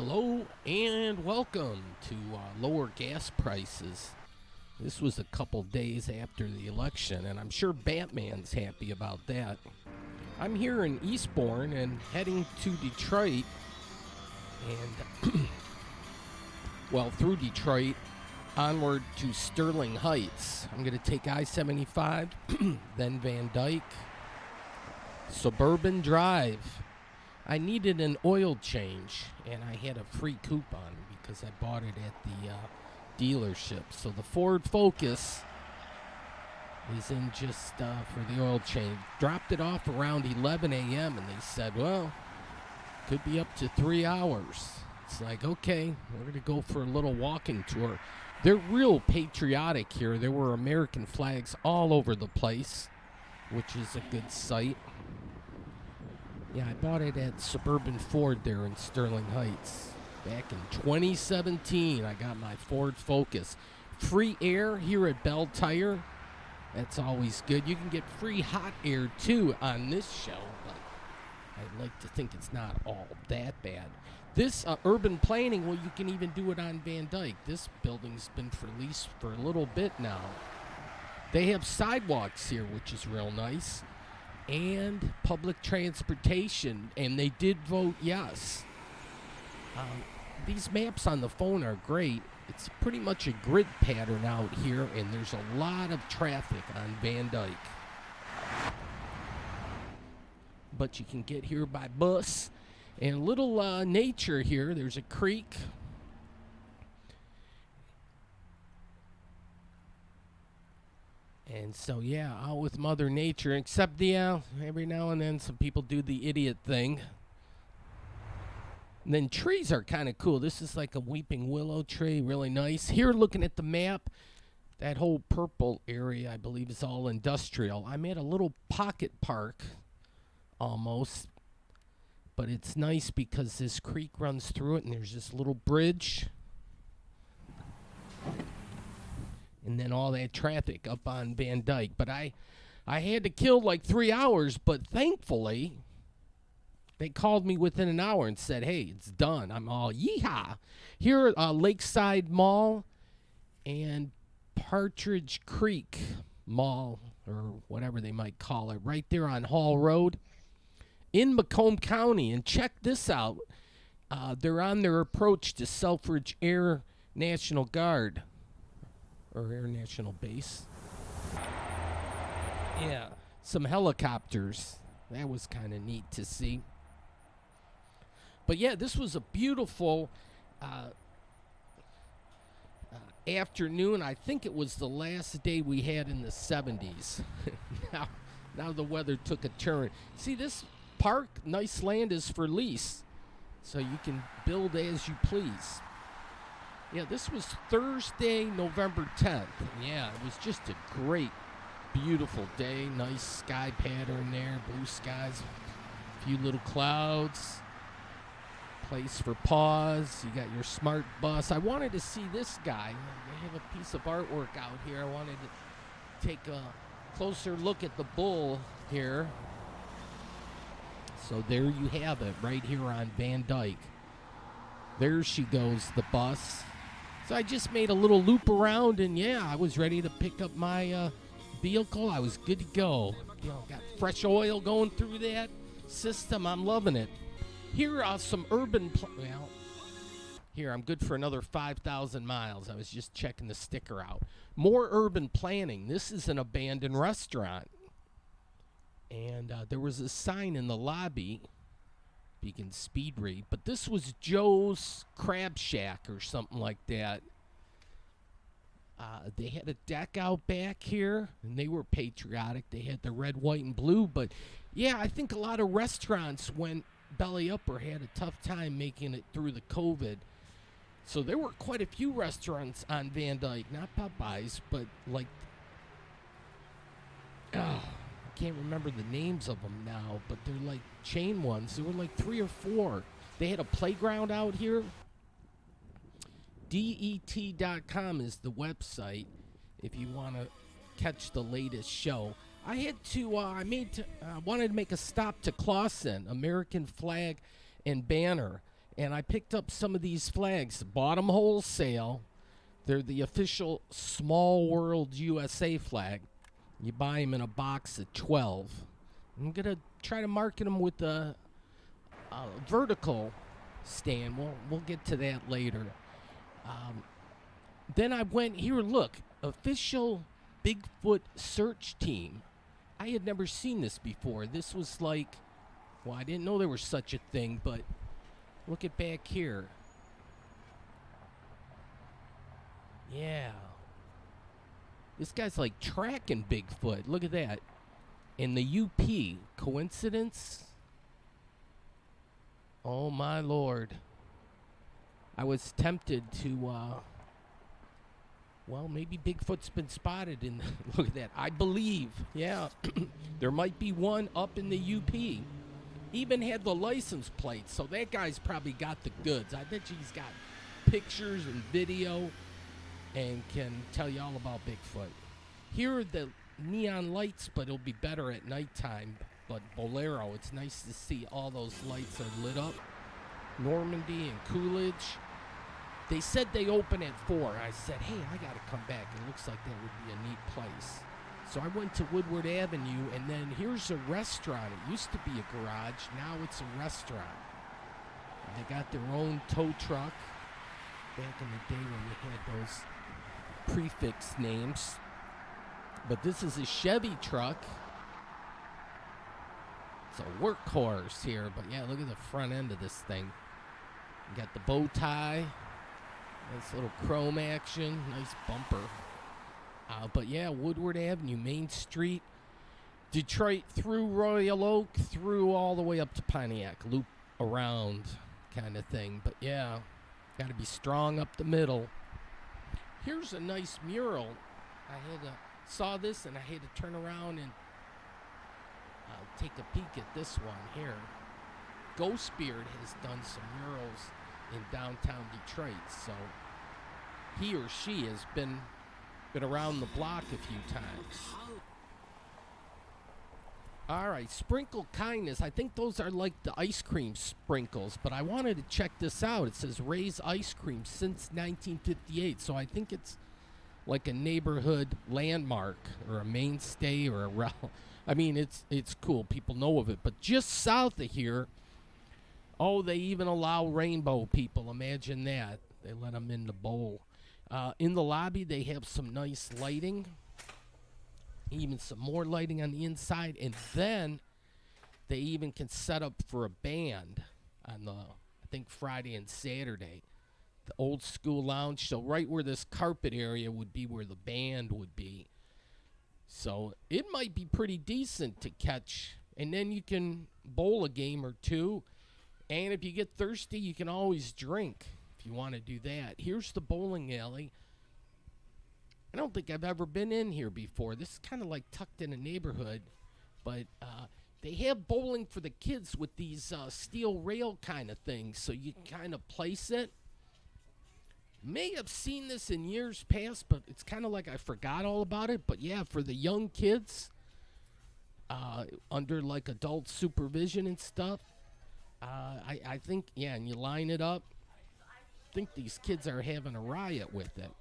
Hello and welcome to lower gas prices. This was a couple days after the election, and I'm sure Batman's happy about that. I'm here in Eastbourne and heading to Detroit, and through Detroit, onward to Sterling Heights. I'm going to take I-75, then Van Dyke, Suburban Drive. I needed an oil change, and I had a free coupon because I bought it at the dealership. So the Ford Focus is in just for the oil change. Dropped it off around 11 a.m., and they said, well, could be up to 3 hours. It's like, okay, we're going to go for a little walking tour. They're real patriotic here. There were American flags all over the place, which is a good sight. Yeah, I bought it at Suburban Ford there in Sterling Heights. Back in 2017, I got my Ford Focus. Free air here at Bell Tire. That's always good. You can get free hot air, too, on this show, but I'd like to think it's not all that bad. This urban planning, well, you can even do it on Van Dyke. This building's been for lease for a little bit now. They have sidewalks here, which is real nice, and public transportation, and they did vote yes. These maps on the phone are great. It's pretty much a grid pattern out here, and there's a lot of traffic on Van Dyke. But you can get here by bus. And a little nature here. There's a creek. And so, yeah, out with Mother Nature. Except, every now and then some people do the idiot thing. And then trees are kind of cool. This is like a weeping willow tree, really nice. Here, looking at the map, that whole purple area, I believe, is all industrial. I'm at a little pocket park, almost. But it's nice because this creek runs through it, and there's this little bridge. And then all that traffic up on Van Dyke. But I had to kill like 3 hours, but thankfully, they called me within an hour and said, hey, it's done. I'm all, yeehaw. Here at Lakeside Mall and Partridge Creek Mall, or whatever they might call it, right there on Hall Road in Macomb County. And check this out. They're on their approach to Selfridge Air National Guard, or Air National Base. Yeah, some helicopters. That was kind of neat to see. But yeah, this was a beautiful afternoon. I think it was the last day we had in the 70s. now the weather took a turn. See, this park, nice land, is for lease, so you can build as you please. Yeah, this was Thursday, November 10th. Yeah, it was just a great, beautiful day. Nice sky pattern there, blue skies, a few little clouds. Place for pause. You got your smart bus. I wanted to see this guy. They have a piece of artwork out here. I wanted to take a closer look at the bull here. So there you have it, right here on Van Dyke. There she goes, the bus. So I just made a little loop around, and yeah, I was ready to pick up my vehicle. I was good to go. Got fresh oil going through that system. I'm loving it. Here are some urban... Here, I'm good for another 5,000 miles. I was just checking the sticker out. More urban planning. This is an abandoned restaurant. And there was a sign in the lobby, Beacon Speed Read, but this was Joe's Crab Shack or something like that. They had a deck out back here, and they were patriotic. They had the red, white, and blue, but yeah, I think a lot of restaurants went belly up or had a tough time making it through the COVID. So there were quite a few restaurants on Van Dyke, not Popeyes, but like, I can't remember the names of them now, but they're like chain ones. There were like 3 or 4. They had a playground out here. DET.com is the website if you want to catch the latest show. I had to, wanted to make a stop to Clawson, American Flag and Banner. And I picked up some of these flags, bought them wholesale. They're the official Small World USA flag. You buy them in a box of 12. I'm going to try to market them with a vertical stand. We'll get to that later. Then I went here, look, official Bigfoot search team. I had never seen this before. This was like, well, I didn't know there was such a thing, but look at back here. Yeah. This guy's like tracking Bigfoot. Look at that. In the UP. Coincidence? Oh, my Lord. I was tempted to, well, maybe Bigfoot's been spotted in, look at that. I believe, yeah, there might be one up in the UP. Even had the license plate, so that guy's probably got the goods. I bet he's got pictures and video and can tell you all about Bigfoot. Here are the neon lights, but it'll be better at nighttime. But Bolero, it's nice to see all those lights are lit up. Normandy and Coolidge. They said they open at 4. I said, hey, I got to come back. It looks like that would be a neat place. So I went to Woodward Avenue, and then here's a restaurant. It used to be a garage. Now it's a restaurant. And they got their own tow truck. Back in the day when you had those prefix names. But this is a Chevy truck. It's a workhorse here. But, yeah, look at the front end of this thing. You got the bow tie. Nice little chrome action. Nice bumper. But, yeah, Woodward Avenue, Main Street. Detroit through Royal Oak, through all the way up to Pontiac. Loop around kind of thing. But, yeah, got to be strong up the middle. Here's a nice mural. Saw this, and I had to turn around and take a peek at this one here. Ghostbeard has done some murals in downtown Detroit, so he or she has been around the block a few times. All right, Sprinkle Kindness. I think those are like the ice cream sprinkles, but I wanted to check this out. It says Ray's Ice Cream since 1958, so I think it's like a neighborhood landmark or a mainstay or a I mean, it's cool. People know of it. But just south of here, oh, they even allow rainbow people. Imagine that. They let them in the bowl. In the lobby, they have some nice lighting. Even some more lighting on the inside. And then they even can set up for a band on the, I think, Friday and Saturday. The old school lounge. So right where this carpet area would be where the band would be. So it might be pretty decent to catch. And then you can bowl a game or two. And if you get thirsty, you can always drink if you want to do that. Here's the bowling alley. I don't think I've ever been in here before. This is kind of like tucked in a neighborhood. But they have bowling for the kids with these steel rail kind of things. So you can kind of place it. May have seen this in years past, but it's kind of like I forgot all about it. But yeah, for the young kids, under like adult supervision and stuff, I think, yeah, and you line it up. I think these kids are having a riot with it.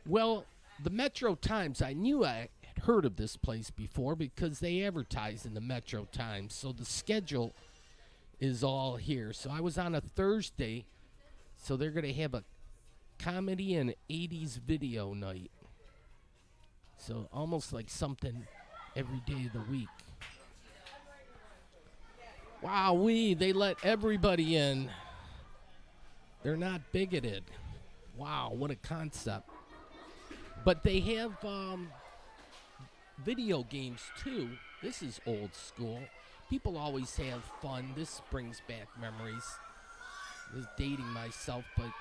Well, the Metro Times, I knew I had heard of this place before because they advertise in the Metro Times. So the schedule is all here. So I was on a Thursday, so they're going to have a comedy and 80s video night. So almost like something every day of the week. Wowee, they let everybody in. They're not bigoted. Wow, what a concept. But they have video games too. This is old school. People always have fun. This brings back memories. This is dating myself, but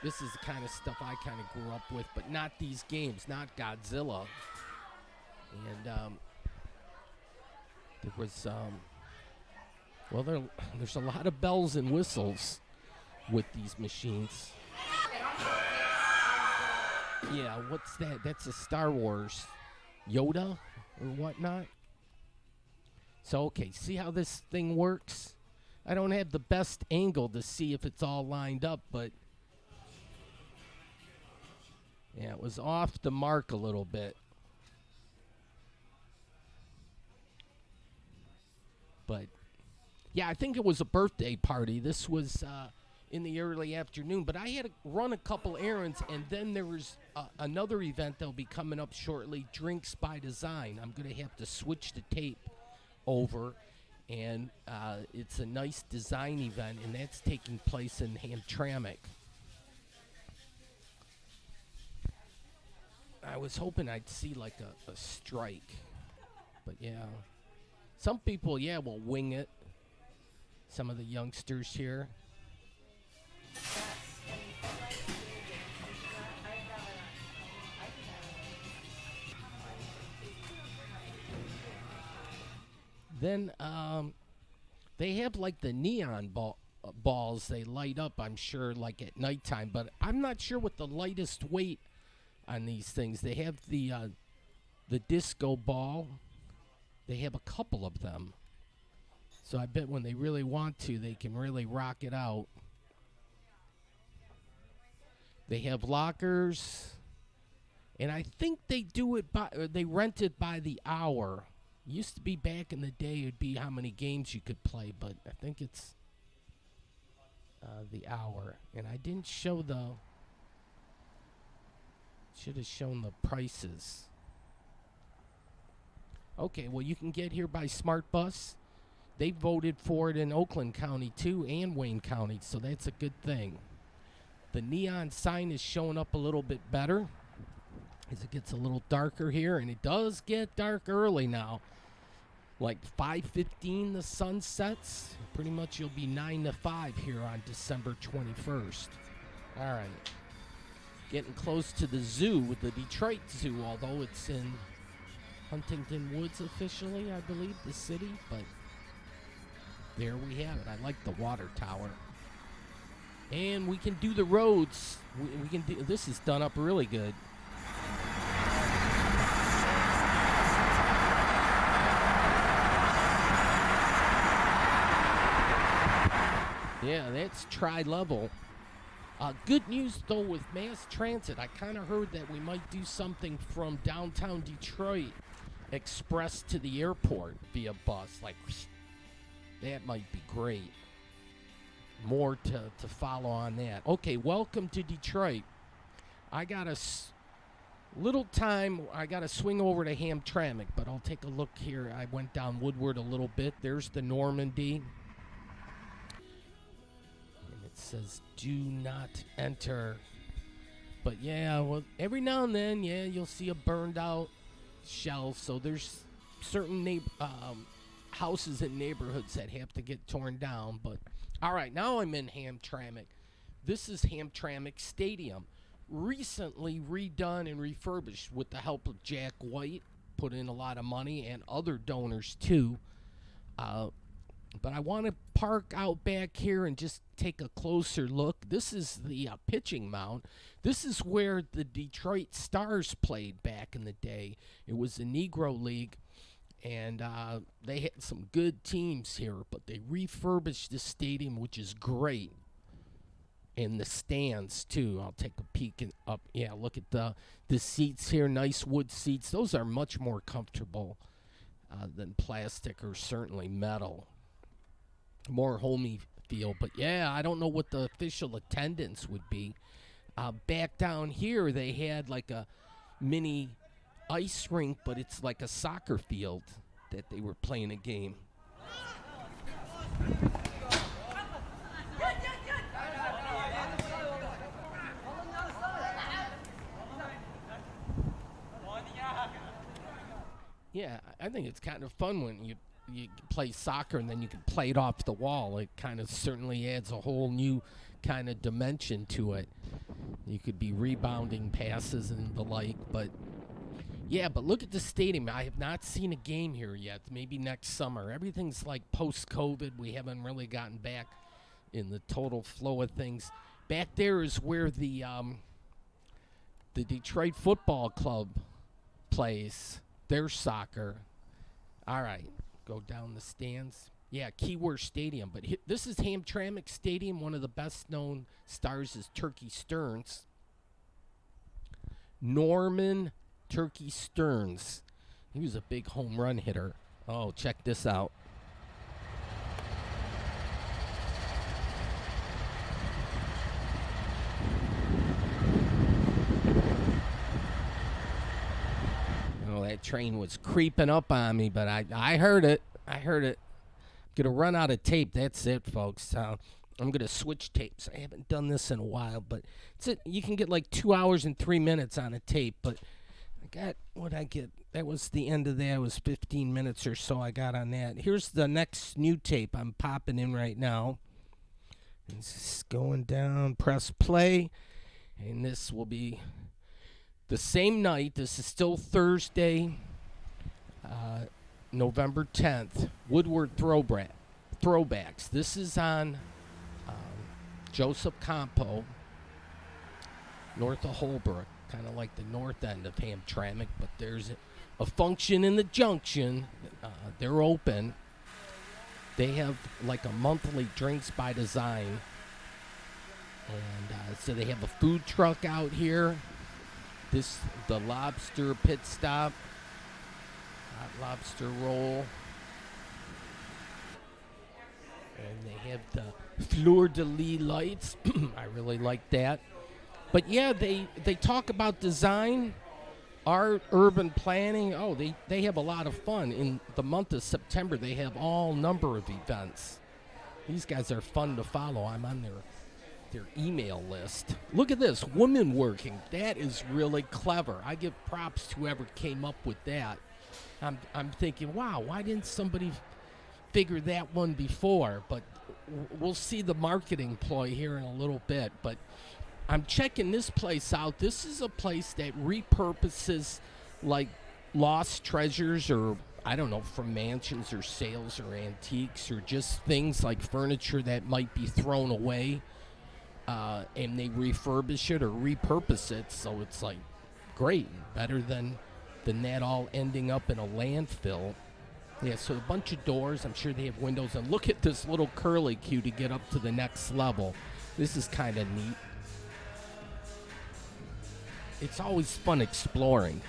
this is the kind of stuff I kind of grew up with, but not these games, not Godzilla. And there was, well, there's a lot of bells and whistles with these machines. Yeah, what's that? That's a Star Wars Yoda or whatnot. So, okay, see how this thing works? I don't have the best angle to see if it's all lined up, but yeah, it was off the mark a little bit. But yeah, I think it was a birthday party. This was in the early afternoon, but I had to run a couple errands, and then there was another event that'll be coming up shortly, Drinks by Design. I'm going to have to switch the tape over, and it's a nice design event, and that's taking place in Hamtramck. I was hoping I'd see like a strike, but yeah. Some people, yeah, will wing it. Some of the youngsters here. Then they have like the neon balls they light up, I'm sure, like at nighttime. But I'm not sure what the lightest weight on these things. They have the disco ball. They have a couple of them. So I bet when they really want to, they can really rock it out. They have lockers. And I think they do it by, or they rent it by the hour. Used to be back in the day, it'd be how many games you could play, but I think it's the hour. And I didn't show should have shown the prices. Okay, well, you can get here by Smart Bus. They voted for it in Oakland County, too, and Wayne County, so that's a good thing. The neon sign is showing up a little bit better as it gets a little darker here, and it does get dark early now. Like 5:15, the sun sets. Pretty much you'll be 9 to 5 here on December 21st. All right. Getting close to the zoo, with the Detroit Zoo, although it's in Huntington Woods officially, I believe, the city, but there we have it. I like the water tower. And we can do the roads. We can do, this is done up really good. Yeah, that's tri-level. Good news, though, with mass transit. I kind of heard that we might do something from downtown Detroit express to the airport via bus. Like, that might be great. More to follow on that. Okay, welcome to Detroit. I got a little time. I got to swing over to Hamtramck, but I'll take a look here. I went down Woodward a little bit. There's the Normandy. And it says, do not enter. But yeah, well, every now and then, yeah, you'll see a burned out shell. So there's certain houses in neighborhoods that have to get torn down. But all right, now I'm in Hamtramck. This is Hamtramck Stadium. Recently redone and refurbished with the help of Jack White. Put in a lot of money and other donors too. But I want to park out back here and just take a closer look. This is the pitching mound. This is where the Detroit Stars played back in the day. It was the Negro League. And they had some good teams here, but they refurbished the stadium, which is great. And the stands, too. I'll take a peek up. Yeah, look at the seats here, nice wood seats. Those are much more comfortable than plastic or certainly metal. More homey feel. But, yeah, I don't know what the official attendance would be. Back down here, they had like a mini ice rink, but it's like a soccer field that they were playing a game. Yeah, I think it's kind of fun when you play soccer and then you can play it off the wall. It kind of certainly adds a whole new kind of dimension to it. You could be rebounding passes and the like, but yeah, but look at the stadium. I have not seen a game here yet. Maybe next summer. Everything's like post-COVID. We haven't really gotten back in the total flow of things. Back there is where the Detroit Football Club plays their soccer. All right, go down the stands. Yeah, Keyworth Stadium. But this is Hamtramck Stadium. One of the best known stars is Turkey Stearns. Norman Turkey Stearns. He was a big home run hitter. Oh, check this out. Oh, that train was creeping up on me, but I heard it. I heard it. Gonna run out of tape. That's it, folks. I'm gonna switch tapes. I haven't done this in a while, but it's it. You can get like 2 hours and 3 minutes on a tape, but I got what I get. That was the end of that. It was 15 minutes or so I got on that. Here's the next new tape I'm popping in right now. It's going down. Press play, and this will be the same night. This is still Thursday, November 10th. Woodward Throwbacks. This is on Joseph Campo, north of Holbrook, kind of like the north end of Hamtramck, but there's a function in the junction. They're open. They have like a monthly Drinks by Design, and so they have a food truck out here. The lobster pit stop, hot lobster roll, and they have the fleur de lis lights. I really like that. But yeah, they talk about design, art, urban planning. Oh, they have a lot of fun. In the month of September, they have all number of events. These guys are fun to follow. I'm on their email list. Look at this, women working. That is really clever. I give props to whoever came up with that. I'm thinking, wow, why didn't somebody figure that one before? But we'll see the marketing ploy here in a little bit. But I'm checking this place out. This is a place that repurposes like lost treasures, or I don't know, from mansions or sales or antiques or just things like furniture that might be thrown away. And they refurbish it or repurpose it, so it's like great, better than that all ending up in a landfill. Yeah, so a bunch of doors. I'm sure they have windows, and look at this little curly cue to get up to the next level. This is kind of neat. It's always fun exploring.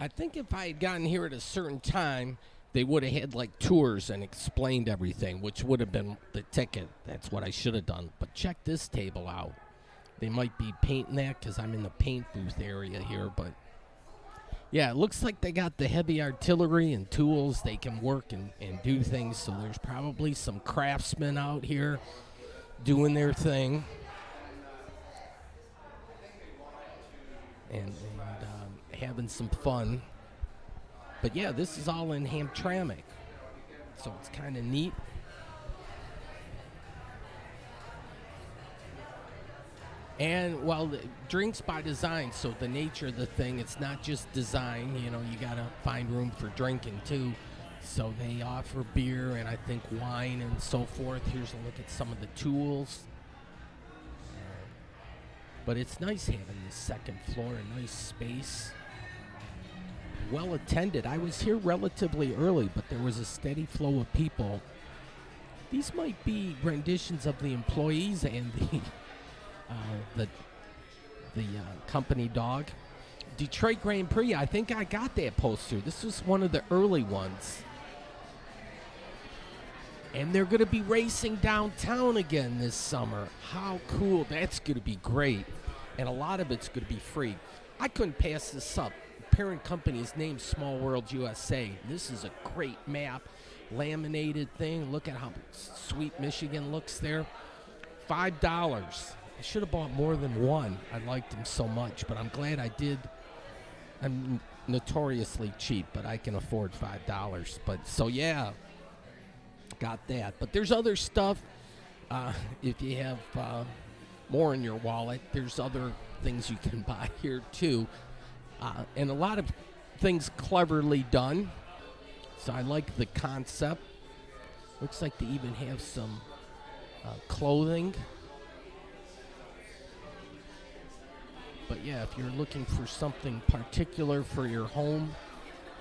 I think if I had gotten here at a certain time, they would have had like tours and explained everything, which would have been the ticket. That's what I should have done. But check this table out. They might be painting that because I'm in the paint booth area here. But yeah, it looks like they got the heavy artillery and tools. They can work and do things. So there's probably some craftsmen out here doing their thing. And having some fun. But yeah, this is all in Hamtramck, so it's kind of neat. And well, the Drinks by Design, so the nature of the thing, it's not just design, you know, you gotta find room for drinking too. So they offer beer and I think wine and so forth. Here's a look at some of the tools. But it's nice having this second floor, a nice space. Well attended. I was here relatively early, but there was a steady flow of people. These might be renditions of the employees and the company dog. Detroit Grand Prix, I think I got that poster. This was one of the early ones. And they're going to be racing downtown again this summer. How cool. That's going to be great. And a lot of it's going to be free. I couldn't pass this up. Parent company is named Small World USA. This is a great map, laminated thing. Look at how sweet Michigan looks there. $5. I should have bought more than one. I liked them so much, but I'm glad I did. I'm notoriously cheap, but I can afford $5. But so yeah, got that. But there's other stuff. If you have more in your wallet, there's other things you can buy here too, and a lot of things cleverly done. So I like the concept. Looks like they even have some clothing. But yeah, if you're looking for something particular for your home,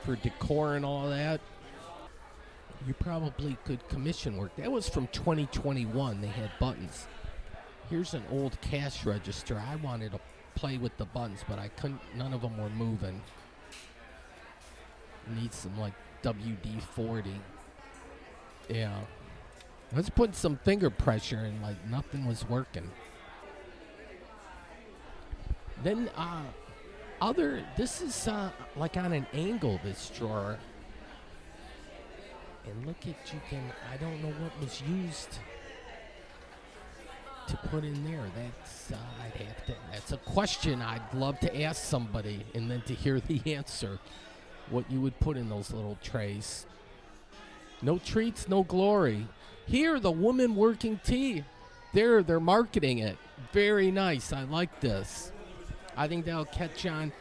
for decor and all that, you probably could commission work. That was from 2021. They had buttons. Here's an old cash register. I wanted to play with the buttons, but I couldn't. None of them were moving. Need some like WD-40. Yeah. I was putting some finger pressure and like nothing was working. Then this is like on an angle, this drawer. And look at, I don't know what was used to put in there. That's a question I'd love to ask somebody and then to hear the answer. What you would put in those little trays. No treats, no glory. Here, the woman working tea. They're marketing it. Very nice. I like this. I think that'll catch on.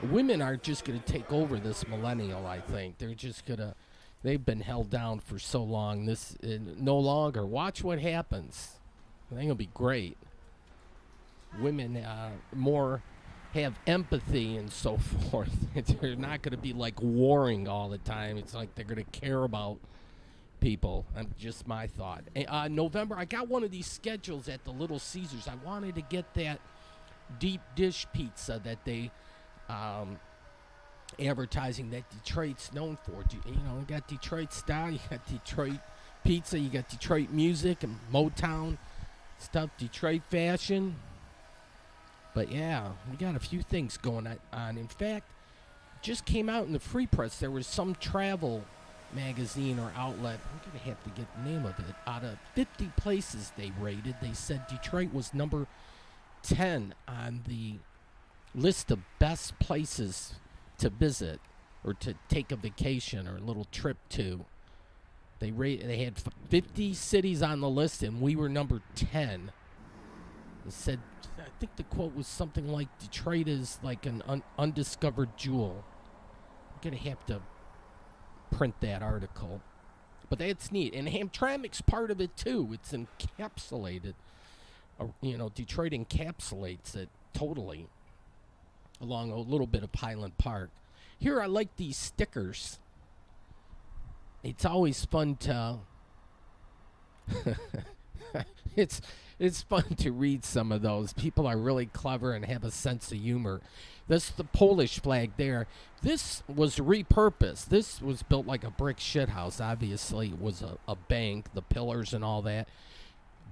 Women are just going to take over this millennial, I think. They've been held down for so long. This no longer. Watch what happens. I think it'll be great. Women more have empathy and so forth. They're not going to be like warring all the time. It's like they're going to care about people. Just my thought. November, I got one of these schedules at the Little Caesars. I wanted to get that deep dish pizza that they advertising that Detroit's known for. You got Detroit style, you got Detroit pizza, you got Detroit music and Motown stuff, Detroit fashion. But yeah, we got a few things going on. In fact, just came out in the Free Press, there was some travel magazine or outlet, I'm going to have to get the name of it, out of 50 places they rated, they said Detroit was number 10 on the list of best places to visit or to take a vacation or a little trip to. They had 50 cities on the list, and we were number 10. It said, I think the quote was something like, Detroit is like an undiscovered jewel. I'm going to have to print that article. But that's neat. And Hamtramck's part of it, too. It's encapsulated. Detroit encapsulates it totally along a little bit of Highland Park. Here, I like these stickers. It's always fun to... It's fun to read some of those. People are really clever and have a sense of humor. That's the Polish flag there. This was repurposed. This was built like a brick shithouse. Obviously, it was a bank, the pillars and all that.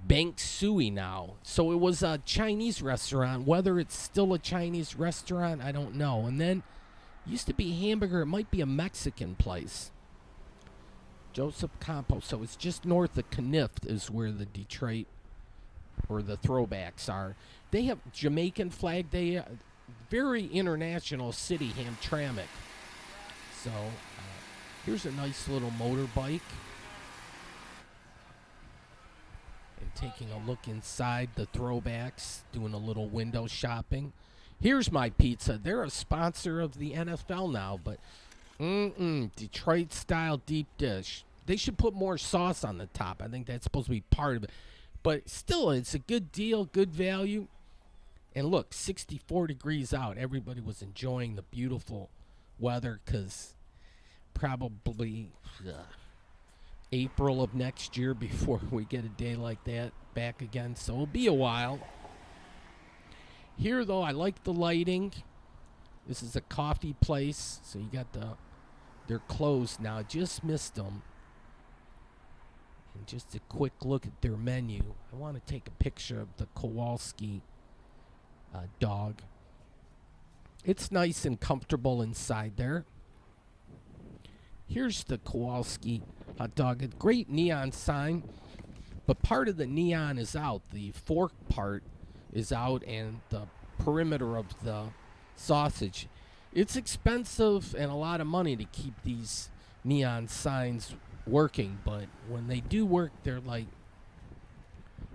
Bank Suey now. So it was a Chinese restaurant. Whether it's still a Chinese restaurant, I don't know. And then used to be hamburger. It might be a Mexican place. Joseph Campos. So it's just north of Knift is where the Detroit or the throwbacks are. They have Jamaican flag. They very international city, Hamtramck. So here's a nice little motorbike. And taking a look inside the throwbacks, doing a little window shopping. Here's my pizza. They're a sponsor of the NFL now, but Detroit style deep dish. They should put more sauce on the top. I think that's supposed to be part of it. But still, it's a good deal, good value. And look, 64 degrees out. Everybody was enjoying the beautiful weather because probably April of next year before we get a day like that back again. So it'll be a while. Here, though, I like the lighting. This is a coffee place. So you got they're closed now. Just missed them. And just a quick look at their menu. I want to take a picture of the Kowalski dog. It's nice and comfortable inside there. Here's the Kowalski hot dog. A great neon sign, but part of the neon is out. The fork part is out, and the perimeter of the sausage. It's expensive and a lot of money to keep these neon signs working, but when they do work, they're like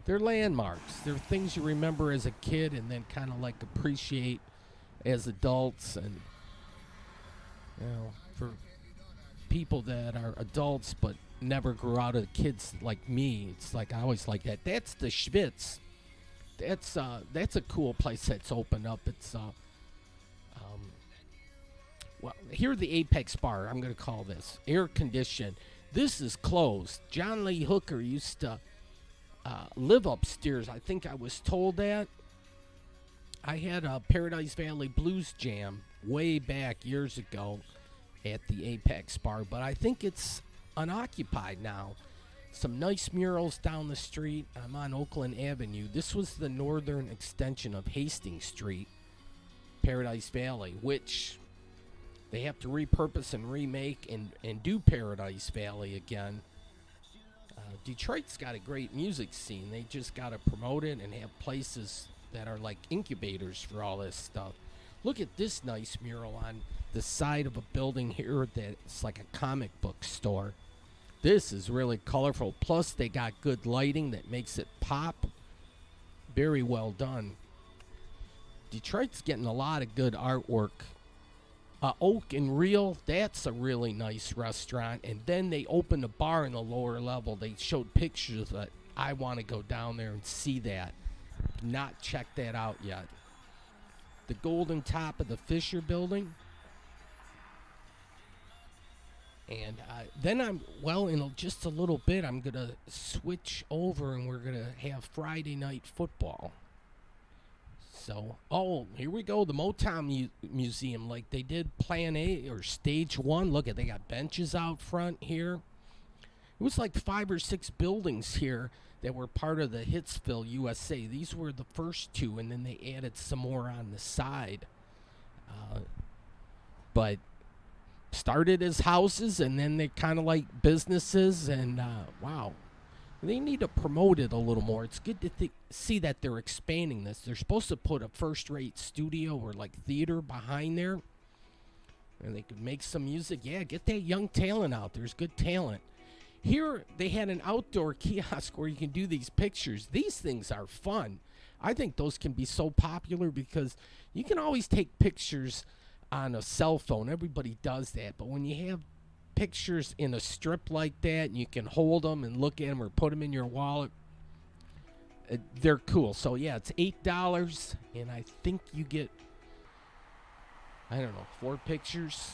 they're landmarks. They're things you remember as a kid and then kind of like appreciate as adults. And for people that are adults but never grew out of kids like me, it's like I always like that. That's the Schwitz. That's a cool place that's opened up. It's well, here the Apex Bar. I'm gonna call this air conditioned. This is closed. John Lee Hooker used to live upstairs. I think I was told that. I had a Paradise Valley Blues Jam way back years ago at the Apex Bar, but I think it's unoccupied now. Some nice murals down the street. I'm on Oakland Avenue. This was the northern extension of Hastings Street, Paradise Valley, which they have to repurpose and remake and do Paradise Valley again. Detroit's got a great music scene. They just got to promote it and have places that are like incubators for all this stuff. Look at this nice mural on the side of a building here that's like a comic book store. This is really colorful. Plus, they got good lighting that makes it pop. Very well done. Detroit's getting a lot of good artwork. Oak and Reel, that's a really nice restaurant. And then they opened a bar in the lower level. They showed pictures that I want to go down there and see that. Not checked that out yet. The golden top of the Fisher Building. And then in just a little bit, I'm going to switch over and we're going to have Friday night football. So, here we go, the Motown Museum, like they did Plan A or Stage 1. Look they got benches out front here. It was like 5 or 6 buildings here that were part of the Hitsville, USA. These were the first 2, and then they added some more on the side. But started as houses, and then they kind of like businesses, and wow. They need to promote it a little more. It's good to see that they're expanding this. They're supposed to put a first-rate studio or like theater behind there, and they could make some music. Yeah, get that young talent out. There's good talent. Here, they had an outdoor kiosk where you can do these pictures. These things are fun. I think those can be so popular because you can always take pictures on a cell phone. Everybody does that. But when you have pictures in a strip like that and you can hold them and look at them or put them in your wallet, they're cool. So, yeah, it's $8, and I think you get, 4 pictures.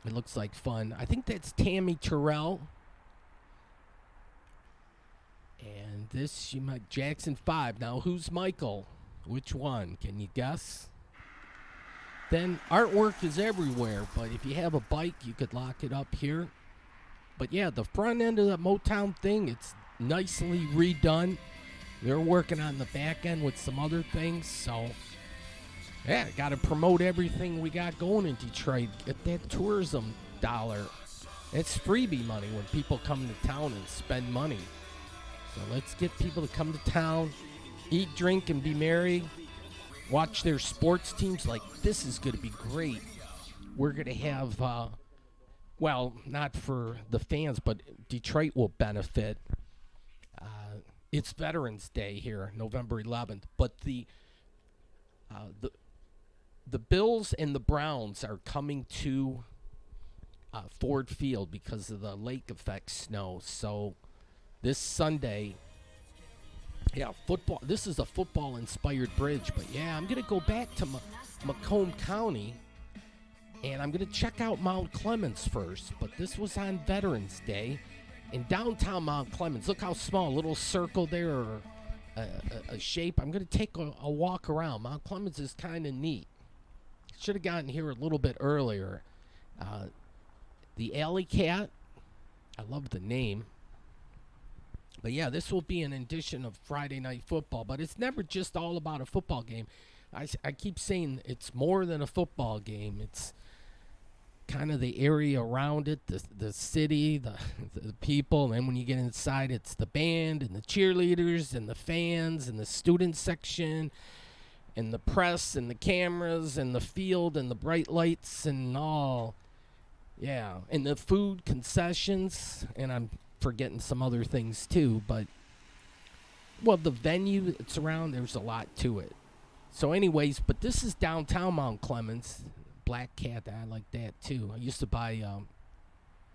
It looks like fun. I think that's Tammy Terrell. And this, Jackson 5. Now, who's Michael? Which one? Can you guess? Then artwork is everywhere, but if you have a bike, you could lock it up here. But yeah, the front end of the Motown thing, it's nicely redone. They're working on the back end with some other things, so yeah, got to promote everything we got going in Detroit. Get that tourism dollar. It's freebie money when people come to town and spend money. So let's get people to come to town, eat, drink, and be merry. Watch their sports teams. Like, this is going to be great. We're going to have, not for the fans, but Detroit will benefit. It's Veterans Day here, November 11th. But the Bills and the Browns are coming to Ford Field because of the lake effect snow. So this Sunday... Yeah, football. This is a football-inspired bridge. But, yeah, I'm going to go back to Macomb County, and I'm going to check out Mount Clemens first. But this was on Veterans Day in downtown Mount Clemens. Look how small, a little circle there, or a shape. I'm going to take a walk around. Mount Clemens is kind of neat. Should have gotten here a little bit earlier. The Alley Cat, I love the name. But, yeah, this will be an edition of Friday Night Football. But it's never just all about a football game. I keep saying it's more than a football game. It's kind of the area around it, the city, the people. And then when you get inside, it's the band and the cheerleaders and the fans and the student section and the press and the cameras and the field and the bright lights and all. Yeah, and the food concessions. And I'm forgetting some other things too, but Well, the venue it's around, there's a lot to it. So, anyways, but this is downtown Mount Clemens. Black Cat, I like that too. I used to buy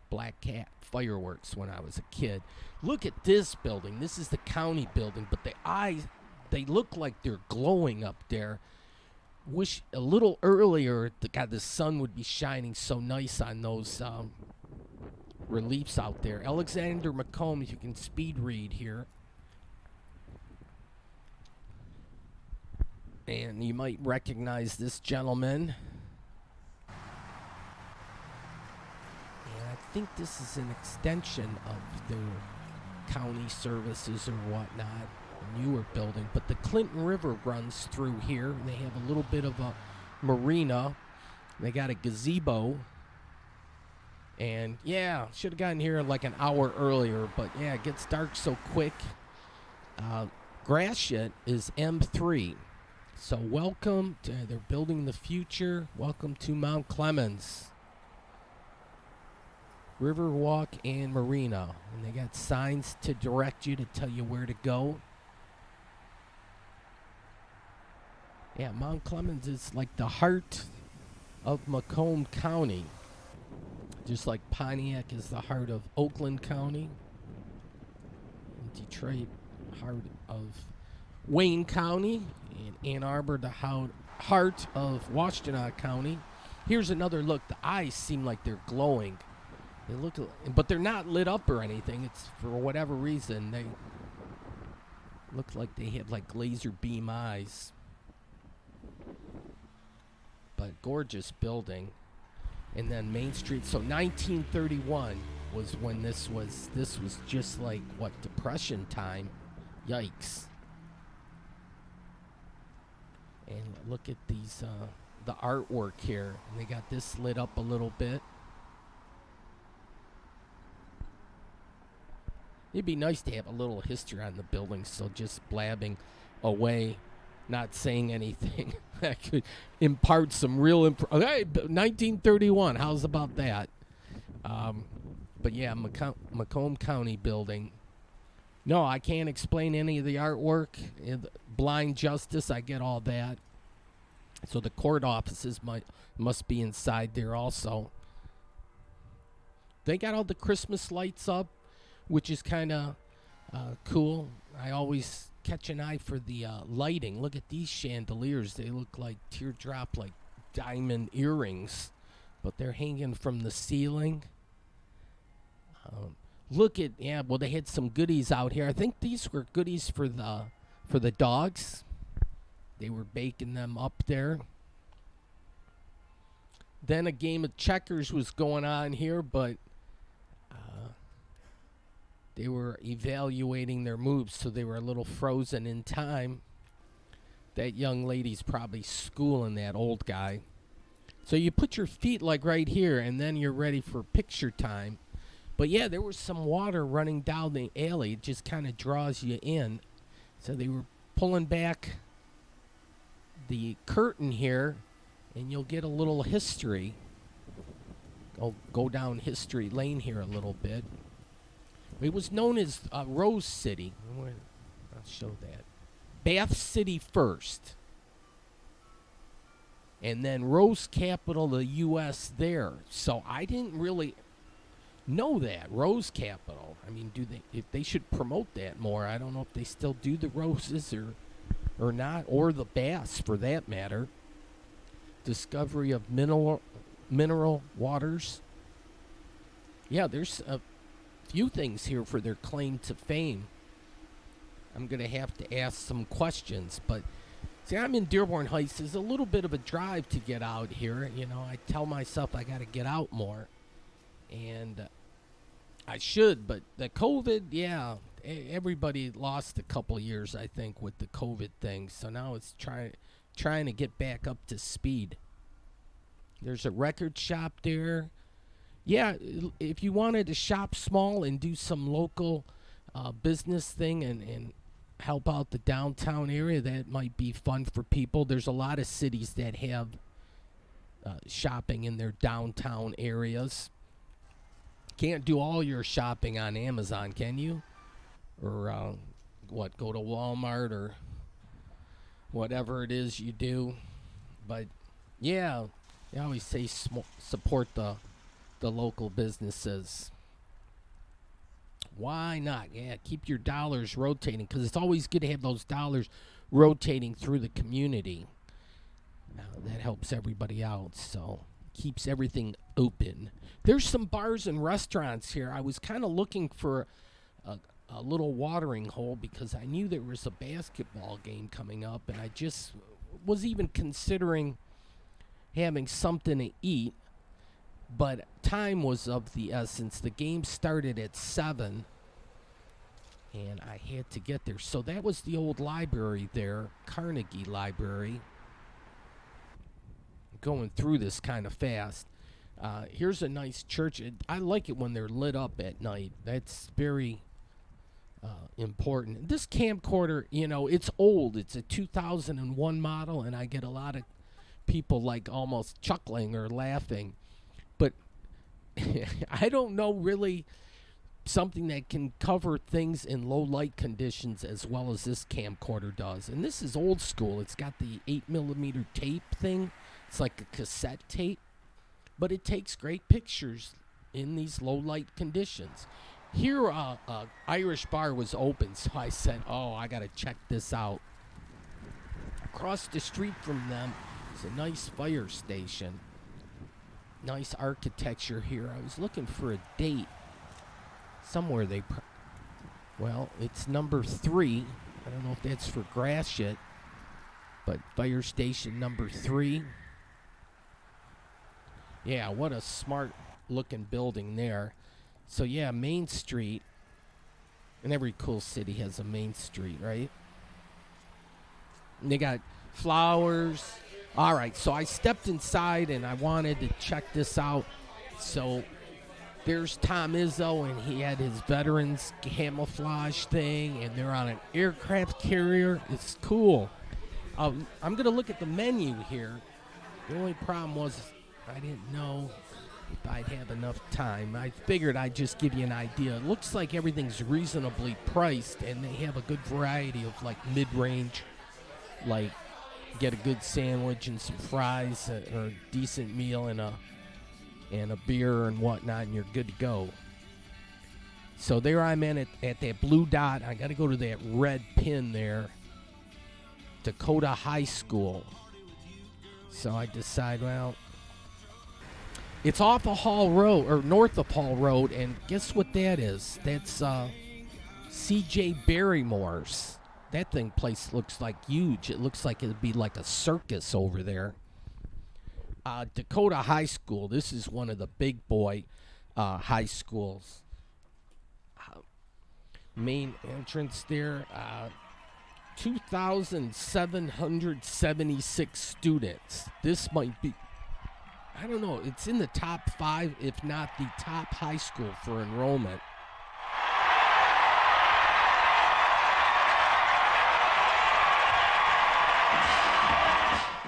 Black Cat fireworks when I was a kid. Look at this building. This is the county building, but the eyes, they look like they're glowing up there. Wish a little earlier, the sun would be shining so nice on those reliefs out there. Alexander Macomb, if you can speed read here. And you might recognize this gentleman. And I think this is an extension of their county services or whatnot, a newer building. But the Clinton River runs through here. They have a little bit of a marina. They got a gazebo. And yeah, should have gotten here like an hour earlier, but yeah, it gets dark so quick. Gratiot is M3. So welcome to, they're building the future. Welcome to Mount Clemens. Riverwalk and Marina. And they got signs to direct you to tell you where to go. Yeah, Mount Clemens is like the heart of Macomb County. Just like Pontiac is the heart of Oakland County. And Detroit, heart of Wayne County. And Ann Arbor, the heart of Washtenaw County. Here's another look. The eyes seem like they're glowing. They look, but they're not lit up or anything. It's for whatever reason they look like they have like laser beam eyes. But gorgeous building. And then Main Street. So 1931 was when this was just like what, Depression time. Yikes. And look at these the artwork here. And they got this lit up a little bit. It'd be nice to have a little history on the building, so just blabbing away, not saying anything that could impart some real hey, 1931, how's about that? But yeah, Macomb County building. No, I can't explain any of the artwork. Blind justice, I get all that. So the court offices must be inside there also. They got all the Christmas lights up, which is kind of cool. I always catch an eye for the lighting. Look at these chandeliers. They look like teardrop, like diamond earrings, but they're hanging from the ceiling. Look at, yeah, well, they had some goodies out here. I think these were goodies for the dogs. They were baking them up there. Then a game of checkers was going on here, but they were evaluating their moves, so they were a little frozen in time. That young lady's probably schooling that old guy. So you put your feet like right here, and then you're ready for picture time. But yeah, there was some water running down the alley. It just kind of draws you in. So they were pulling back the curtain here, and you'll get a little history. I'll go down history lane here a little bit. It was known as Rose City. I'll show that. Bath City first. And then Rose Capital of the U.S. there. So I didn't really know that. Rose Capital. I mean, if they should promote that more. I don't know if they still do the roses or not. Or the baths, for that matter. Discovery of mineral waters. Yeah, there's a few things here for their claim to fame. I'm going to have to ask some questions, but see, I'm in Dearborn Heights. It's a little bit of a drive to get out here. You know, I tell myself I got to get out more, and I should, but the COVID, yeah, everybody lost a couple years, I think, with the COVID thing, so now it's trying to get back up to speed. There's a record shop there. Yeah, if you wanted to shop small and do some local business thing and help out the downtown area, that might be fun for people. There's a lot of cities that have shopping in their downtown areas. Can't do all your shopping on Amazon, can you? Or what, go to Walmart or whatever it is you do. But yeah, they always say support the local businesses. Why not? Yeah, keep your dollars rotating, because it's always good to have those dollars rotating through the community. That helps everybody out, so keeps everything open. There's some bars and restaurants here. I was kind of looking for a little watering hole because I knew there was a basketball game coming up, and I just was even considering having something to eat, but time was of the essence. The game started at 7, and I had to get there. So that was the old library there, Carnegie Library. Going through this kind of fast. Here's a nice church. I like it when they're lit up at night. That's very important. This camcorder, it's old. It's a 2001 model, and I get a lot of people like almost chuckling or laughing. But I don't know really something that can cover things in low light conditions as well as this camcorder does. And this is old school. It's got the 8mm tape thing. It's like a cassette tape, but it takes great pictures in these low light conditions. Here, Irish bar was open, so I said, I got to check this out. Across the street from them is a nice fire station. Nice architecture here. I was looking for a date. Somewhere it's number 3. I don't know if that's for Gratiot, but fire station number 3. Yeah, what a smart looking building there. So yeah, Main Street. And every cool city has a Main Street, right? And they got flowers. All right, so I stepped inside and I wanted to check this out. So there's Tom Izzo, and he had his veterans camouflage thing, and they're on an aircraft carrier. It's cool. I'm going to look at the menu here. The only problem was I didn't know if I'd have enough time. I figured I'd just give you an idea. It looks like everything's reasonably priced, and they have a good variety of like mid-range, like get a good sandwich and some fries or a decent meal and a beer and whatnot, and you're good to go. So there I'm at that blue dot. I got to go to that red pin there, Dakota High School. So I decide, well, it's off of Hall Road, or north of Hall Road, and guess what that is? That's C.J. Barrymore's. That place looks like huge. It looks like it'd be like a circus over there. Dakota High School. This is one of the big boy high schools. Main entrance there. 2,776 students. This might be, I don't know, it's in the top 5, if not the top high school for enrollment.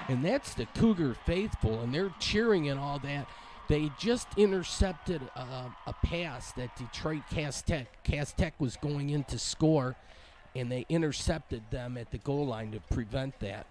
And that's the Cougar faithful, and they're cheering and all that. They just intercepted a pass that Detroit Cass Tech was going in to score, and they intercepted them at the goal line to prevent that.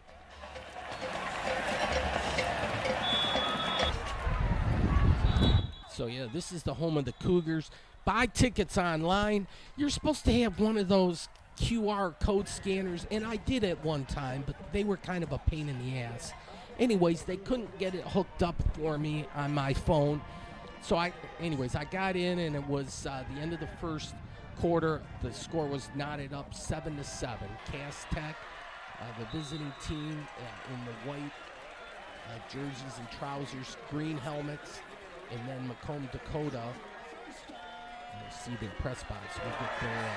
So, yeah, this is the home of the Cougars. Buy tickets online. You're supposed to have one of those QR code scanners, and I did at one time, but they were kind of a pain in the ass. Anyways, they couldn't get it hooked up for me on my phone. So I got in, and it was the end of the first quarter. The score was knotted up 7-7. Cass Tech, the visiting team in the white jerseys and trousers, green helmets, and then Macomb, Dakota. You'll see the press box. We'll get their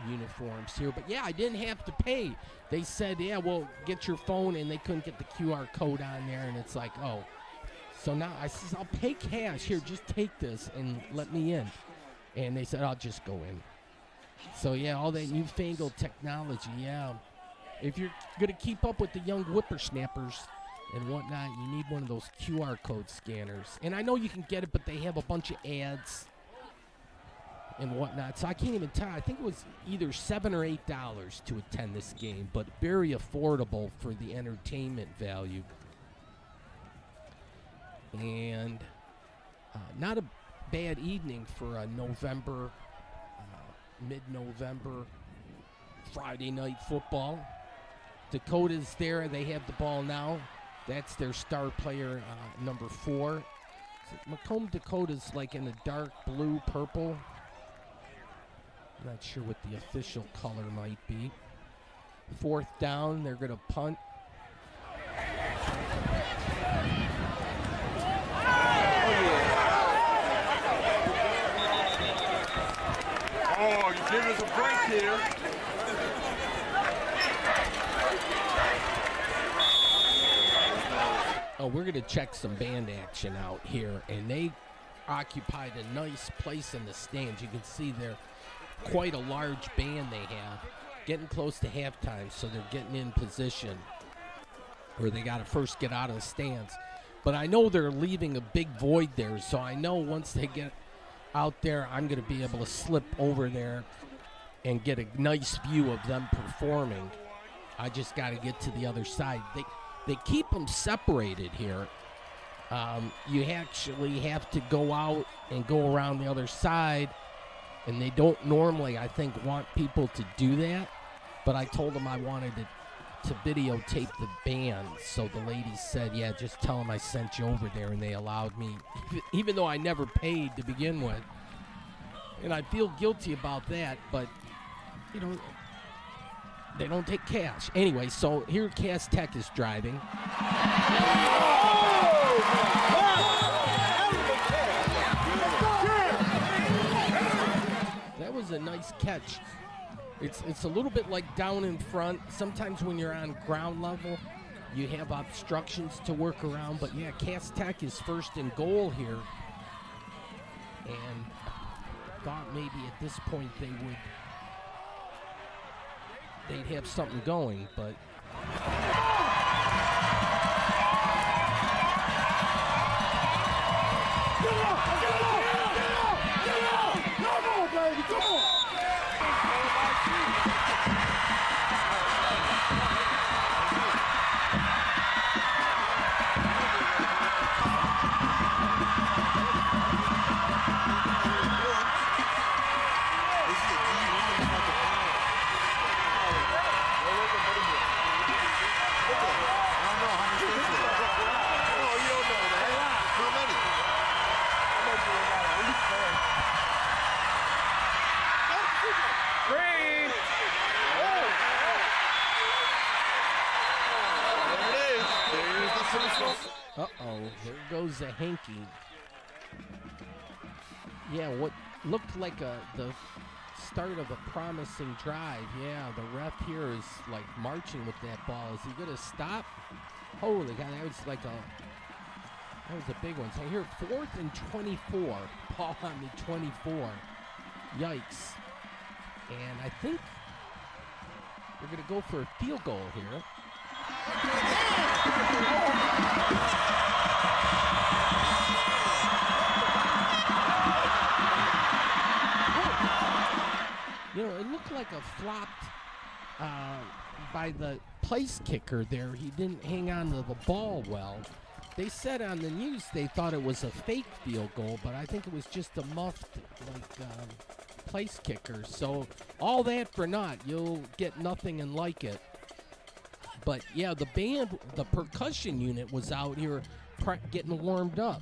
uniforms here. But yeah, I didn't have to pay. They said, yeah, well, get your phone, and they couldn't get the QR code on there, and it's like, oh. So now I says, I'll pay cash. Here, just take this and let me in. And they said, I'll just go in. So yeah, all that newfangled technology, yeah. If you're going to keep up with the young whippersnappers and whatnot, you need one of those QR code scanners. And I know you can get it, but they have a bunch of ads. and whatnot. So I can't even tell. I think it was either $7 or $8 to attend this game, but very affordable for the entertainment value. And not a bad evening for a November, mid-November Friday night football. Dakota's there. They have the ball now. That's their star player, number 4. Macomb, Dakota's like in a dark blue, purple. Not sure what the official color might be. 4th down, they're going to punt. Oh, you give us a break here. Oh, we're going to check some band action out here, and they occupied a nice place in the stands. You can see they're quite a large band they have, getting close to halftime, so they're getting in position, or they got to first get out of the stands. But I know they're leaving a big void there, so I know once they get out there, I'm going to be able to slip over there and get a nice view of them performing. I just got to get to the other side. They keep them separated here. You actually have to go out and go around the other side, and they don't normally, I think, want people to do that. But I told them I wanted to videotape the band, so the lady said, yeah, just tell them I sent you over there, and they allowed me, even though I never paid to begin with. And I feel guilty about that, but, you know, they don't take cash. Anyway, so here Cass Tech is driving. That was a nice catch. It's a little bit like down in front. Sometimes when you're on ground level, you have obstructions to work around. But, yeah, Cass Tech is first and goal here. And thought maybe at this point they'd have something going, but uh-oh, there goes a hanky. Yeah, what looked like the start of a promising drive. Yeah, the ref here is like marching with that ball. Is he gonna stop? Holy cow, that was a big one. So here, 4th and 24. Ball on the 24. Yikes. And I think we're gonna go for a field goal here. You know, it looked like a flopped by the place kicker there. He didn't hang on to the ball well. They said on the news they thought it was a fake field goal, but I think it was just a muffed, place kicker. So all that for naught. You'll get nothing and like it. But, yeah, the band, the percussion unit was out here getting warmed up.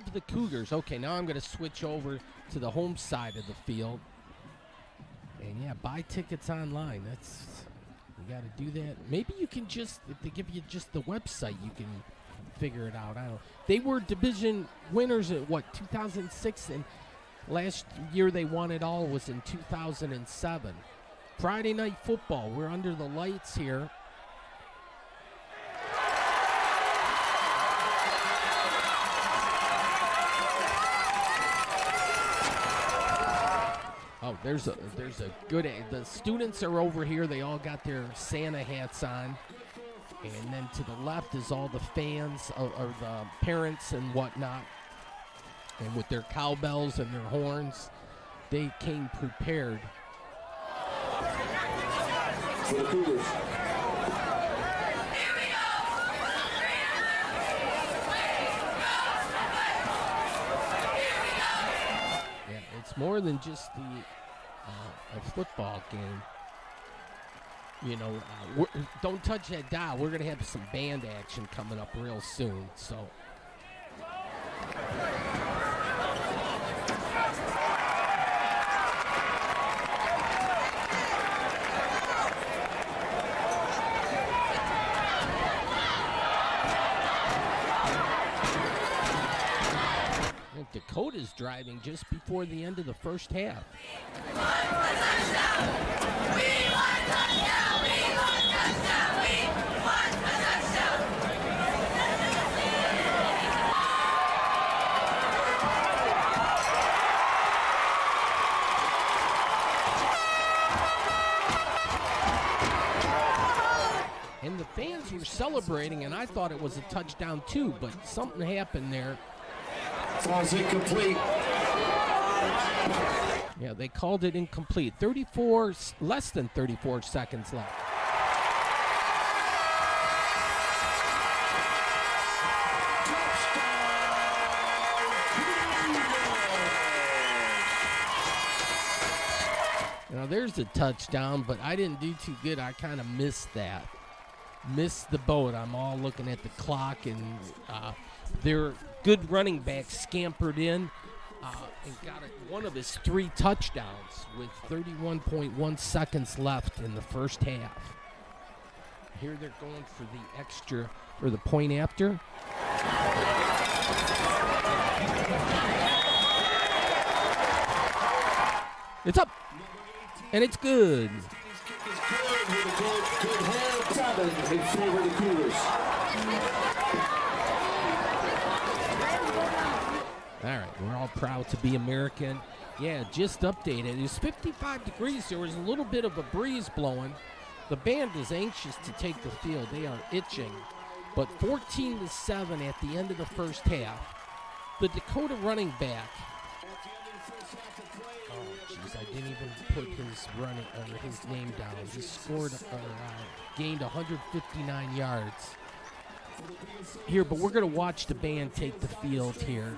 of the Cougars. Okay, now I'm going to switch over to the home side of the field. And yeah, buy tickets online. You got to do that. Maybe you can just, if they give you just the website, you can figure it out. I don't know. They were division winners at 2006, and last year they won it all was in 2007. Friday night football. We're under the lights here. Oh, there's a good. The students are over here. They all got their Santa hats on, and then to the left is all the fans or the parents and whatnot, and with their cowbells and their horns, they came prepared. For the Cougars. Yeah, it's more than just a football game. You know, don't touch that dial. We're going to have some band action coming up real soon. So. Dakota's driving just before the end of the first half. And the fans were celebrating, and I thought it was a touchdown too, but something happened there. Falls incomplete. Yeah, they called it incomplete. Less than 34 seconds left. Now there's a touchdown, but I didn't do too good. I kind of missed that. Missed the boat. I'm all looking at the clock, and their good running back scampered in and got one of his 3 touchdowns with 31.1 seconds left in the first half. Here they're going for the extra, or the point after. It's up, and it's good. In favor of the Cougars. All right, we're all proud to be American. Yeah, just updated. It was 55 degrees. There was a little bit of a breeze blowing. The band is anxious to take the field. They are itching. But 14-7 at the end of the first half. The Dakota running back. Oh, jeez, I didn't even put his name down. He scored, gained 159 yards. Here, but we're going to watch the band take the field here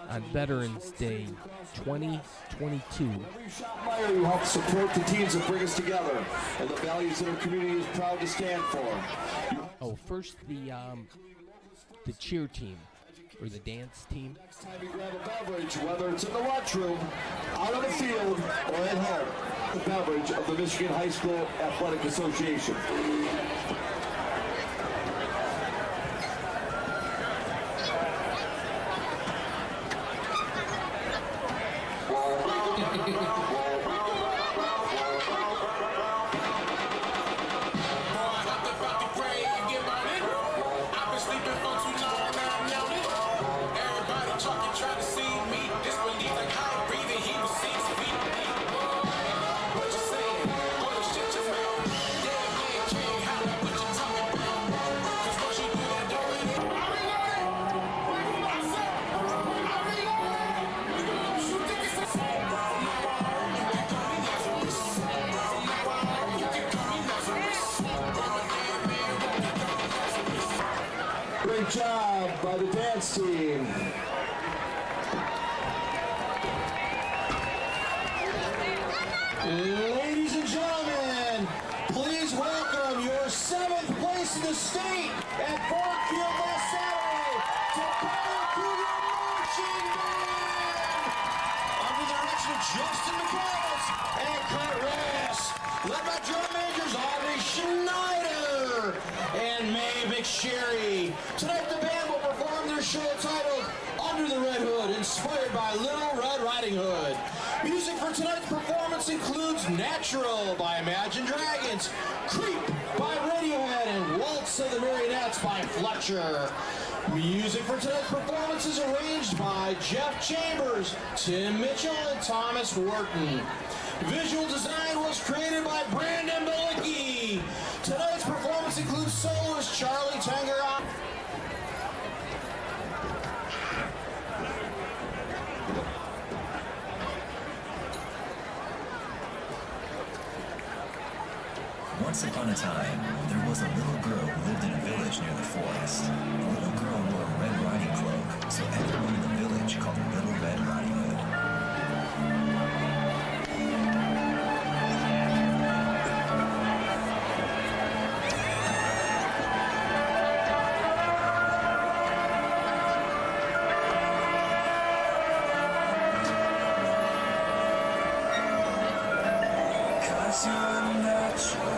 on Veterans Day 2022. Every shot Meyer who helps support the teams that bring us together and the values that our community is proud to stand for. Oh, first the cheer team or the dance team. Next time you grab a beverage, whether it's in the lunchroom, out on the field, or at home, the beverage of the Michigan High School Athletic Association. Schultz and Kurt Ress, led by drum majors Audrey Schneider and Mae McSherry. Tonight the band will perform their show titled Under the Red Hood, inspired by Little Red Riding Hood. Music for tonight's performance includes Natural by Imagine Dragons, Creep by Radiohead, and Waltz of the Marionettes by Fletcher. Music for tonight's performance is arranged by Jeff Chambers, Tim Mitchell, and Thomas Wharton. Visual design was created by Brandon Balicki. Tonight's performance includes soloist Charlie Tangeron. Once upon a time, there was a little girl who lived in a village near the forest. The little girl wore a red riding cloak, so everyone in the village called her Little Red Riding Hood. Cause you're natural.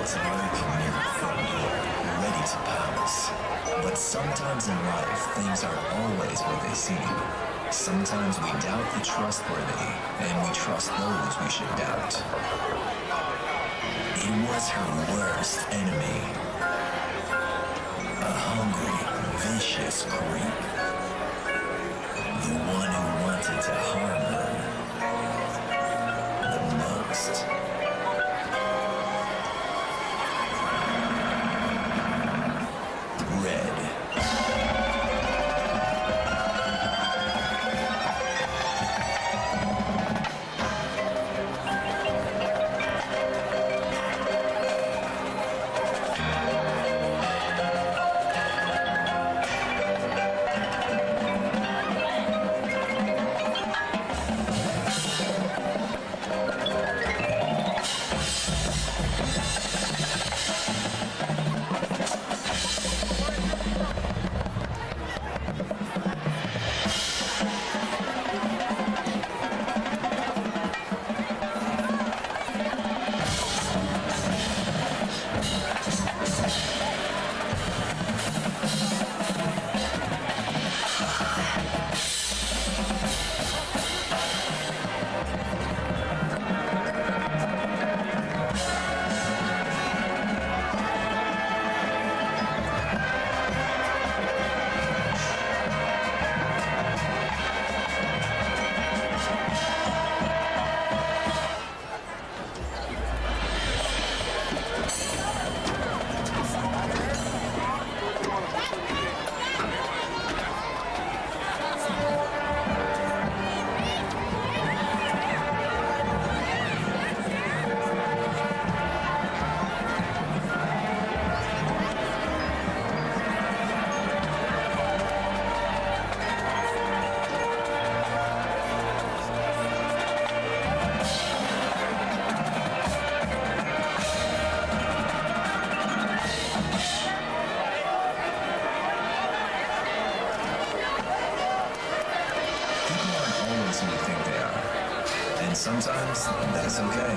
is lurking near the front door, ready to pounce. But sometimes in life, things aren't always what they seem. Sometimes we doubt the trustworthy, and we trust those we should doubt. It was her worst enemy. A hungry, vicious creep. The one who wanted to harm her the most. Red. Who you think they are. And sometimes that's okay.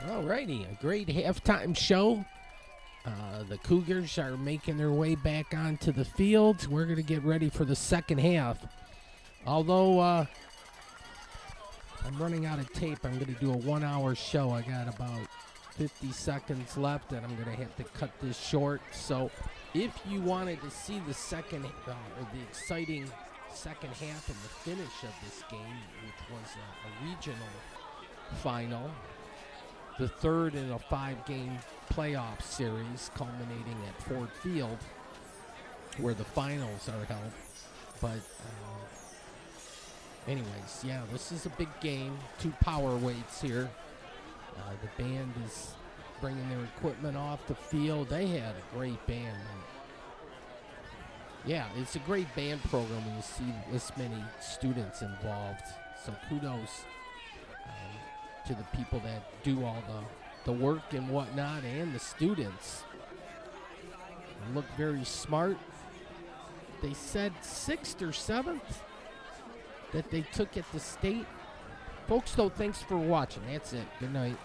Alrighty, a great halftime show. The Cougars are making their way back onto the field. We're going to get ready for the second half. Although I'm running out of tape, I'm going to do a 1 hour show. I got about 50 seconds left, and I'm going to have to cut this short. So if you wanted to see the second, or the exciting second half and the finish of this game, which was a regional final, the third in a 5-game playoff series culminating at Ford Field, where the finals are held. But anyways, yeah, this is a big game. 2 power weights here. The band is bringing their equipment off the field. They had a great band. Yeah, it's a great band program when you see this many students involved. So kudos to the people that do all the work and whatnot, and the students. They look very smart. They said 6th or 7th that they took at the state. Folks, though, thanks for watching. That's it. Good night.